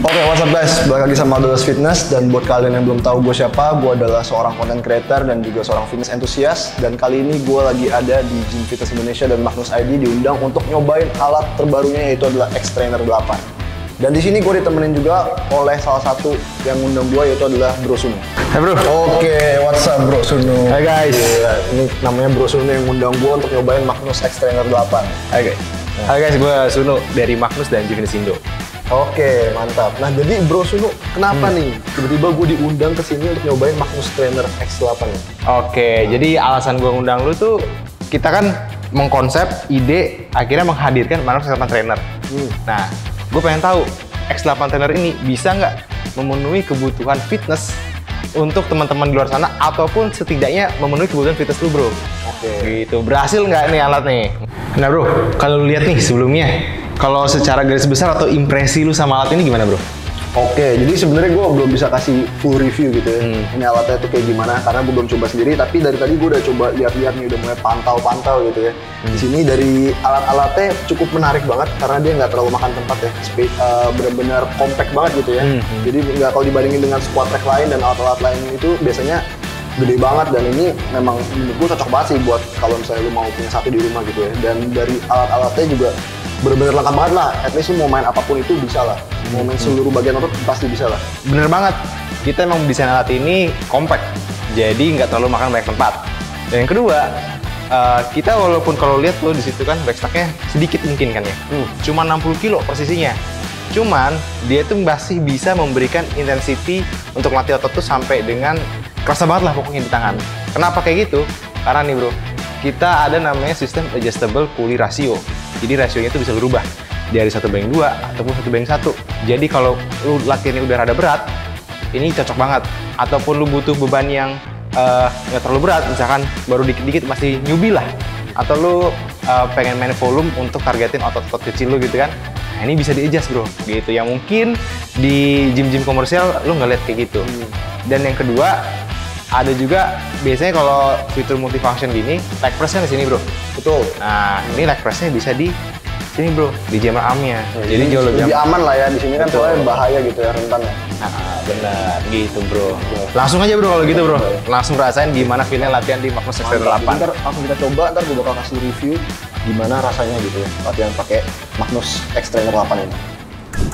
Oke, what's up guys? Balik lagi sama Dodos Fitness. Dan buat kalian yang belum tahu gue siapa, gue adalah seorang content creator dan juga seorang fitness enthusiast. Dan kali ini gue lagi ada di Gym Fitness Indonesia dan Magnus ID diundang untuk nyobain alat terbarunya, yaitu adalah X-Trainer 8. Dan di sini gue ditemenin juga oleh salah satu yang ngundang gue, yaitu adalah Bro Sunu. Hai bro. Oke, what's up Bro Sunu? Hai guys. Ini namanya Bro Sunu yang ngundang gue untuk nyobain Magnus X-Trainer 8. Hai guys. Hai guys, gue Sunu dari Magnus dan Gym Fitness Indo. Oke, mantap. Nah, jadi Bro Sunu, kenapa nih tiba-tiba gue diundang ke sini untuk nyobain Magnus Trainer X8 nih? Oke, jadi alasan gue ngundang lu tuh, kita kan mengkonsep ide akhirnya menghadirkan Magnus X8 Trainer. Nah, gue pengen tahu X8 Trainer ini bisa nggak memenuhi kebutuhan fitness untuk teman-teman di luar sana, ataupun setidaknya memenuhi kebutuhan fitness lu bro. Oke. Gitu, berhasil nggak nih alat nih? Nah bro, kalau lu lihat nih sebelumnya, kalau secara garis besar atau impresi lu sama alat ini gimana bro? Oke, jadi sebenarnya gue belum bisa kasih full review gitu ya. Ini alatnya tuh kayak gimana, karena gue belum coba sendiri. Tapi dari tadi gue udah coba lihat-lihat nih, udah mulai pantau-pantau gitu ya. Di sini dari alat-alatnya cukup menarik banget, karena dia nggak terlalu makan tempat ya. Benar-benar compact banget gitu ya. Jadi nggak, kalau dibandingin dengan squat rack lain dan alat-alat lain itu biasanya gede banget. Dan ini memang menurut gue cocok banget sih buat kalau misalnya lu mau punya satu di rumah gitu ya. Dan dari alat-alatnya juga bener-bener lengkap banget lah. At least lu mau main apapun itu bisa lah. Mau main seluruh bagian otot pasti bisa lah. Bener banget. Kita emang desain alat ini compact, jadi nggak terlalu makan banyak tempat. Dan yang kedua, kita walaupun kalau lihat lo di situ kan backstacknya sedikit mungkin kan ya, cuma 60 kilo posisinya. Cuman dia tuh masih bisa memberikan intensity untuk latih otot tuh sampai dengan kerasa banget lah pokoknya di tangan. Kenapa kayak gitu? Karena nih bro, kita ada namanya sistem adjustable pulley ratio. Jadi rasionya itu bisa berubah dari 1:2 ataupun 1:1. Jadi kalau lu latihannya udah rada berat, ini cocok banget. Ataupun lu butuh beban yang nggak terlalu berat, misalkan baru dikit-dikit masih newbie lah, atau lu pengen main volume untuk targetin otot-otot kecil lu gitu kan. Nah ini bisa di-adjust bro, gitu. Yang mungkin di gym-gym komersial lu nggak lihat kayak gitu. Dan yang kedua, ada juga biasanya kalau fitur multifunction gini, leg press kan di sini bro. Betul. Nah ini leg pressnya bisa di sini bro, di jammer armnya. Jadi jauh lebih aman lah ya di sini kan, soalnya bahaya gitu ya, rentan ya. Nah, benar gitu bro. Langsung aja bro kalau gitu bro. Langsung rasain gimana feelnya latihan di Magnus X-Trainer 8. Ntar langsung kita coba, ntar gue bakal kasih review gimana rasanya gitu ya latihan pakai Magnus X-Trainer 8 ini.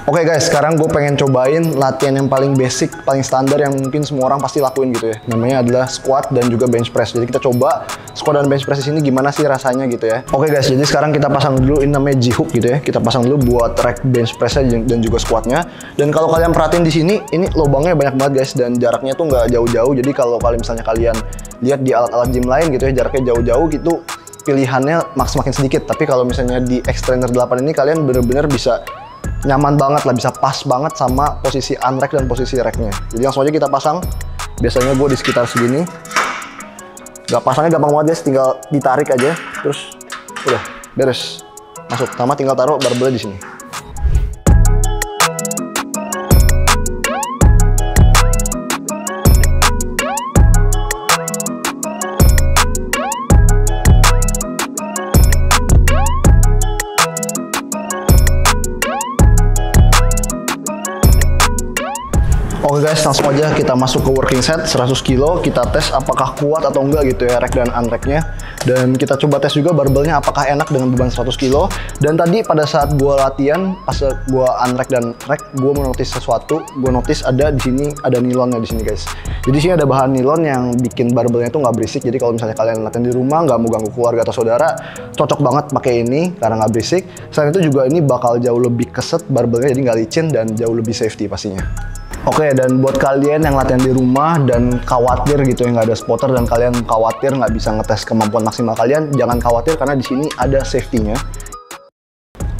Oke guys, sekarang gue pengen cobain latihan yang paling basic, paling standar yang mungkin semua orang pasti lakuin gitu ya. Namanya adalah squat dan juga bench press. Jadi kita coba squat dan bench press di sini gimana sih rasanya gitu ya. Oke guys, jadi sekarang kita pasang dulu, ini namanya G-hook gitu ya. Kita pasang dulu buat rack bench pressnya dan juga squatnya. Dan kalau kalian perhatiin di sini, ini lubangnya banyak banget guys, dan jaraknya tuh nggak jauh-jauh. Jadi kalau misalnya kalian lihat di alat-alat gym lain gitu ya, jaraknya jauh-jauh gitu, pilihannya semakin sedikit. Tapi kalau misalnya di X-Trainer 8 ini kalian bener-bener bisa nyaman banget lah, bisa pas banget sama posisi unrack dan posisi racknya. Jadi langsung aja kita pasang. Biasanya gue di sekitar segini. Gak pasangnya gampang banget guys, tinggal ditarik aja, terus udah beres, masuk. Sama tinggal taruh barbelnya di sini. Oke guys, langsung aja kita masuk ke working set 100 kilo. Kita tes apakah kuat atau enggak gitu ya rack dan unracknya. Dan kita coba tes juga barbelnya apakah enak dengan beban 100 kilo. Dan tadi pada saat gua latihan, pas gua unrack dan rack, gua menotis sesuatu. Gua notice ada di sini, ada nilonnya di sini guys. Jadi di sini ada bahan nilon yang bikin barbelnya itu nggak berisik. Jadi kalau misalnya kalian latihan di rumah, nggak mau ganggu keluarga atau saudara, cocok banget pakai ini karena nggak berisik. Selain itu juga ini bakal jauh lebih keset barbelnya, jadi nggak licin dan jauh lebih safety pastinya. Oke, dan buat kalian yang latihan di rumah dan khawatir gitu ya nggak ada spotter, dan kalian khawatir nggak bisa ngetes kemampuan maksimal kalian, jangan khawatir karena di sini ada safety-nya.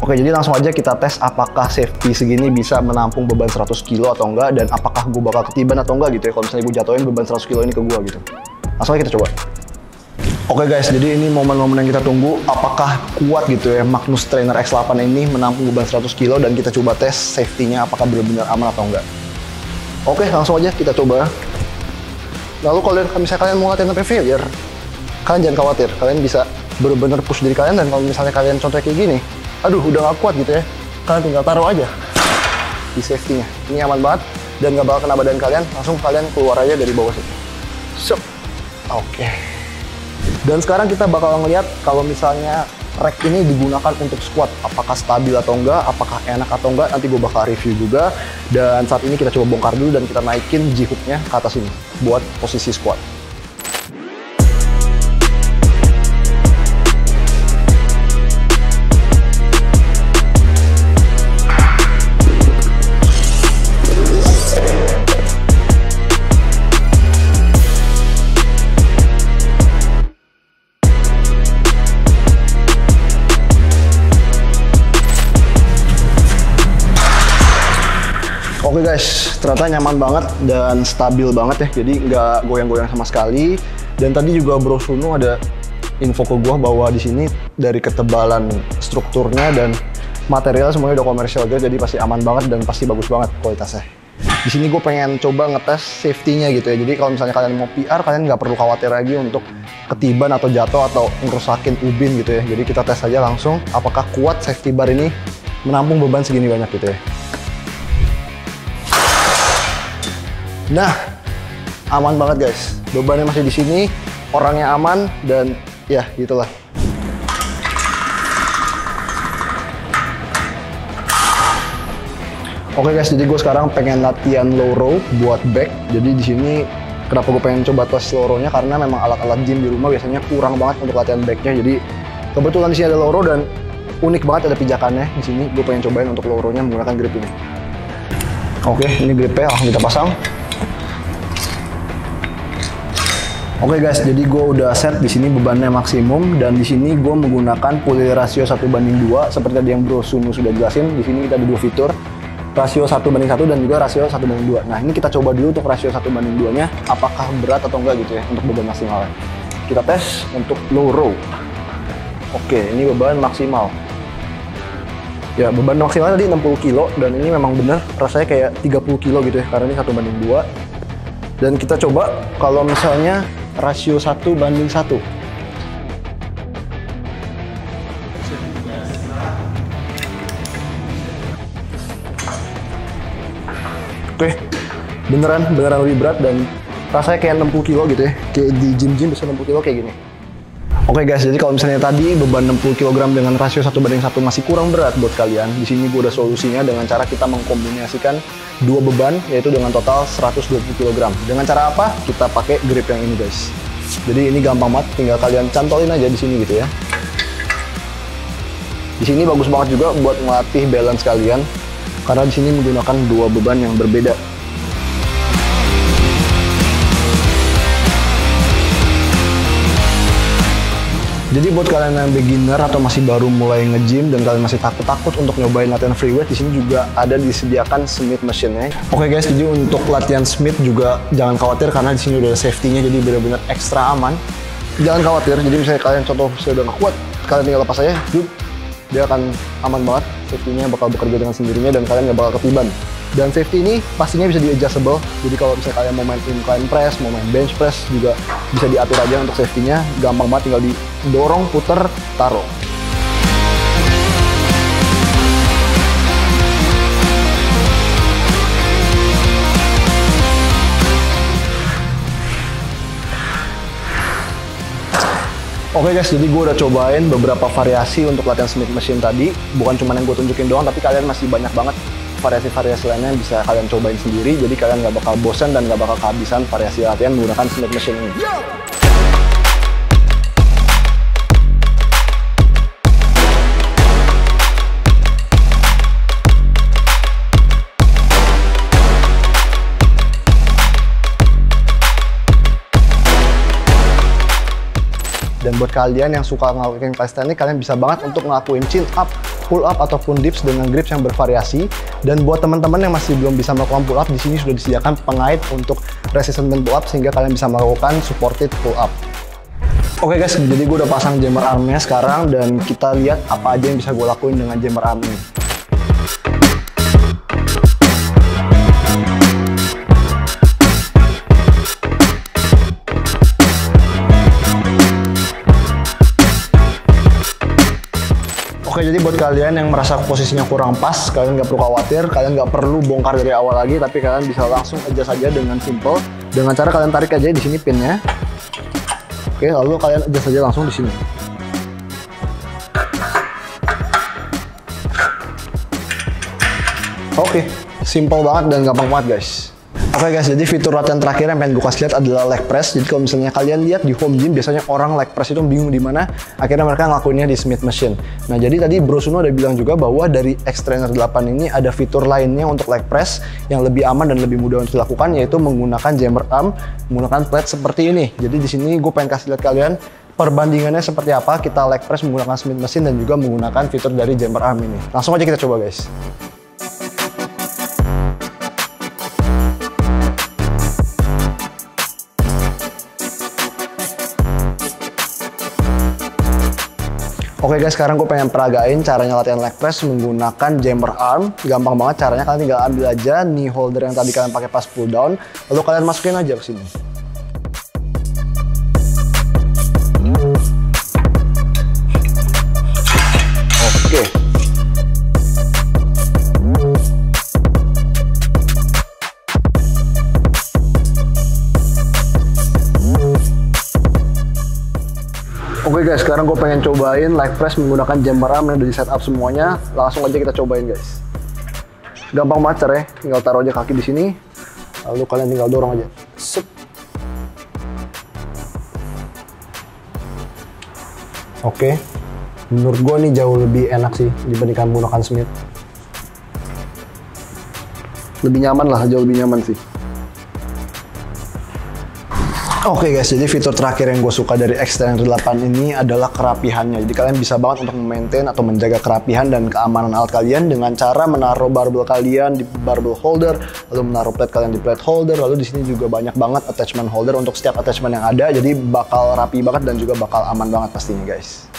Oke, jadi langsung aja kita tes apakah safety segini bisa menampung beban 100 kilo atau enggak, dan apakah gue bakal ketiban atau enggak gitu ya kalau misalnya gue jatuhin beban 100 kilo ini ke gue gitu. Langsung aja kita coba. Oke guys, jadi ini momen-momen yang kita tunggu, apakah kuat gitu ya Magnus Trainer X8 ini menampung beban 100 kilo, dan kita coba tes safety-nya apakah benar-benar aman atau enggak. Oke, langsung aja kita coba. Lalu kalau misalnya kalian mau latihan sampai failure, kalian jangan khawatir, kalian bisa benar-benar push diri kalian. Dan kalau misalnya kalian contohnya kayak gini, aduh udah gak kuat gitu ya, kalian tinggal taruh aja. di safety-nya. Ini aman banget dan nggak bakal kena badan kalian, langsung kalian keluar aja dari bawah situ. Oke. Dan sekarang kita bakal ngeliat kalau misalnya rack ini digunakan untuk squat, apakah stabil atau enggak, apakah enak atau enggak, nanti gue bakal review juga. Dan saat ini kita coba bongkar dulu dan kita naikin G-hook-nya ke atas ini buat posisi squat. Oke guys, ternyata nyaman banget dan stabil banget ya, jadi nggak goyang-goyang sama sekali. Dan tadi juga Bro Sunu ada info ke gua bahwa di sini dari ketebalan strukturnya dan material semuanya udah komersial grade, jadi pasti aman banget dan pasti bagus banget kualitasnya. Di sini gue pengen coba ngetes safety-nya gitu ya, jadi kalau misalnya kalian mau PR, kalian nggak perlu khawatir lagi untuk ketiban atau jatuh atau ngerusakin ubin gitu ya. Jadi kita tes aja langsung apakah kuat safety bar ini menampung beban segini banyak gitu ya. Nah, aman banget guys. Bebannya masih di sini, orangnya aman dan ya gitulah. Oke guys, jadi gue sekarang pengen latihan low row buat back. Jadi di sini kenapa gue pengen coba tes low row-nya karena memang alat-alat gym di rumah biasanya kurang banget untuk latihan back-nya. Jadi kebetulan di sini ada low row dan unik banget ada pijakannya. Di sini gue pengen cobain untuk low row-nya menggunakan grip ini. Oke, ini gripnya langsung kita pasang. Oke guys, jadi gue udah set di sini bebannya maksimum dan di sini gue menggunakan pulley ratio 1:2 seperti tadi yang Bro Sunu sudah jelasin. Di sini kita ada dua fitur, rasio 1:1 dan juga rasio 1:2. Nah, ini kita coba dulu untuk rasio 1:2-nya apakah berat atau enggak gitu ya untuk beban maksimal. Kita tes untuk low row. Oke, ini beban maksimal. Ya, beban maksimal tadi 60 kilo dan ini memang bener rasanya kayak 30 kilo gitu ya karena ini 1:2. Dan kita coba kalau misalnya rasio 1:1. Oke, beneran lebih berat dan rasanya kayak 60 kilo gitu ya. Kayak di gym-gym bisa 60 kilo kayak gini. Oke guys, jadi kalau misalnya tadi beban 60 kg dengan rasio 1:1 masih kurang berat buat kalian, di sini gue udah solusinya dengan cara kita mengkombinasikan dua beban, yaitu dengan total 120 kg. Dengan cara apa? Kita pakai grip yang ini guys. Jadi ini gampang banget, tinggal kalian cantolin aja di sini gitu ya. Di sini bagus banget juga buat melatih balance kalian, karena di sini menggunakan dua beban yang berbeda. Jadi buat kalian yang beginner atau masih baru mulai nge-gym dan kalian masih takut-takut untuk nyobain latihan free weight, di sini juga ada disediakan Smith machine-nya. Oke guys, jadi untuk latihan Smith juga jangan khawatir karena di sini udah ada safety-nya, jadi benar-benar ekstra aman. Jangan khawatir, jadi misalnya kalian contoh sudah udah nggak kuat, kalian tinggal lepas aja, dia akan aman banget. Safety-nya bakal bekerja dengan sendirinya dan kalian nggak bakal ketiban. Dan safety ini pastinya bisa di-adjustable, jadi kalau misalnya kalian mau main incline press, mau main bench press juga bisa diatur aja untuk safety-nya, gampang banget tinggal didorong, puter, taruh. Oke guys, jadi gue udah cobain beberapa variasi untuk latihan Smith machine tadi, bukan cuma yang gue tunjukin doang, tapi kalian masih banyak banget variasi-variasi lainnya yang bisa kalian cobain sendiri, jadi kalian nggak bakal bosan dan nggak bakal kehabisan variasi latihan menggunakan Smith machine ini. Dan buat kalian yang suka ngelakuin calisthenics, kalian bisa banget untuk ngelakuin chin up, pull up ataupun dips dengan grips yang bervariasi. Dan buat teman-teman yang masih belum bisa melakukan pull up, di sini sudah disediakan pengait untuk resistance pull up sehingga kalian bisa melakukan supported pull up. Oke guys, jadi gue udah pasang jammer armnya sekarang dan kita lihat apa aja yang bisa gue lakuin dengan jammer arm ini. Oke, jadi buat kalian yang merasa posisinya kurang pas, kalian nggak perlu khawatir, kalian nggak perlu bongkar dari awal lagi, tapi kalian bisa langsung adjust saja dengan simple. Dengan cara kalian tarik aja di sini pinnya. Oke, lalu kalian adjust saja langsung di sini. Oke, simple banget dan gampang banget guys. Oke guys, jadi fitur latihan terakhir yang pengen gue kasih lihat adalah leg press. Jadi kalau misalnya kalian lihat di home gym, biasanya orang leg press itu bingung di mana. Akhirnya mereka ngelakuinnya di Smith Machine. Nah jadi tadi Bro Suno udah bilang juga bahwa dari X-Trainer 8 ini ada fitur lainnya untuk leg press yang lebih aman dan lebih mudah untuk dilakukan, yaitu menggunakan jammer arm, menggunakan plate seperti ini. Jadi di sini gue pengen kasih lihat kalian perbandingannya seperti apa kita leg press menggunakan Smith Machine dan juga menggunakan fitur dari jammer arm ini. Langsung aja kita coba guys. Oke guys, sekarang gue pengen peragain caranya latihan leg press menggunakan jammer arm. Gampang banget caranya, kalian tinggal ambil aja knee holder yang tadi kalian pakai pas pull down, lalu kalian masukin aja ke sini. Oke. Oke guys, sekarang gue pengen cobain leg press menggunakan jammer arm yang udah di setup semuanya. Langsung aja kita cobain guys. Gampang banget caranya, tinggal taruh aja kaki di sini, lalu kalian tinggal dorong aja. Sep. Oke, menurut gue ini jauh lebih enak sih dibandingkan menggunakan Smith. Lebih nyaman lah, jauh lebih nyaman sih. Oke guys, jadi fitur terakhir yang gue suka dari X-Trainer 8 ini adalah kerapihannya. Jadi kalian bisa banget untuk memaintain atau menjaga kerapihan dan keamanan alat kalian dengan cara menaruh barbell kalian di barbell holder, lalu menaruh plate kalian di plate holder, lalu di sini juga banyak banget attachment holder untuk setiap attachment yang ada. Jadi bakal rapi banget dan juga bakal aman banget pastinya guys.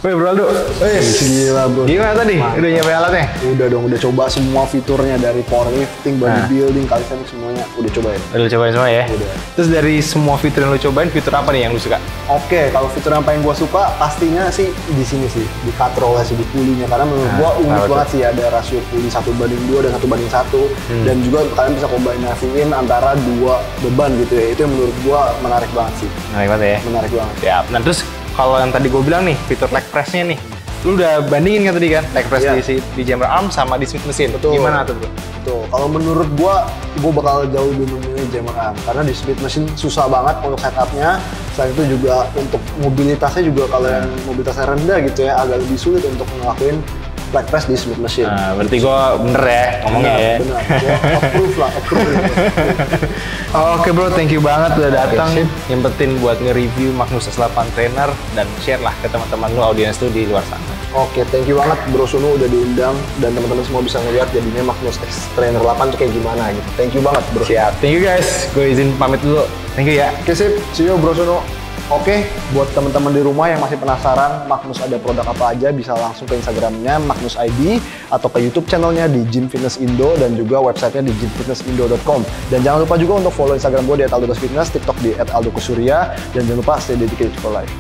Woi Bro Aldo, Gila bro. Gimana tadi? Mantap. Udah nyampe alatnya? Udah dong, udah coba semua fiturnya dari powerlifting, bodybuilding, calisthenics semuanya udah cobain. Udah cobain semua ya? Udah. Terus dari semua fitur yang lo cobain, fitur apa nih yang lo suka? Oke, kalau fitur yang paling gue suka pastinya sih di sini sih, di cut roll sih, di pulley-nya, karena menurut gue unik banget sih, ada rasio pulley 1:2 dan 1:1, dan juga kalian bisa kombinasiin antara dua beban gitu ya. Itu yang menurut gue menarik banget sih. Menarik banget ya? Menarik banget. Siap. Nah terus kalau yang tadi gue bilang nih, fitur leg press-nya nih, lu udah bandingin kan tadi kan leg press di jammer arm sama di Smith Machine. Betul. Gimana tuh bro? Tuh, kalau menurut gua bakal jauh lebih memilih jammer arm karena di Smith Machine susah banget untuk setupnya. Selain itu juga untuk mobilitasnya juga kalau yang mobilitasnya rendah gitu ya agak lebih sulit untuk ngelakuin leg press di Smith Machine. Nah, berarti gue bener ya ngomongnya ya. Benar, gua approve lah, approve. Oke bro, thank you banget udah datang. sip. Nyempetin buat nge-review Magnus S8 Trainer dan share lah ke teman-teman lu, audiens tuh di luar sana. Oke, thank you banget Bro Suno udah diundang dan teman-teman semua bisa ngeliat jadinya Magnus X-Trainer 8 tuh kayak gimana gitu. Thank you banget Bro. Siap, thank you guys. Gue izin pamit dulu. Thank you ya. Oke sip, see you Bro Suno. Oke, buat teman-teman di rumah yang masih penasaran Magnus ada produk apa aja, bisa langsung ke Instagramnya Magnus ID atau ke YouTube channelnya di Gym Fitness Indo dan juga websitenya di gymfitnessindo.com. Dan jangan lupa juga untuk follow Instagram gue di @aldo_fitness, TikTok di @aldokusurya, dan jangan lupa stay dedicated for life.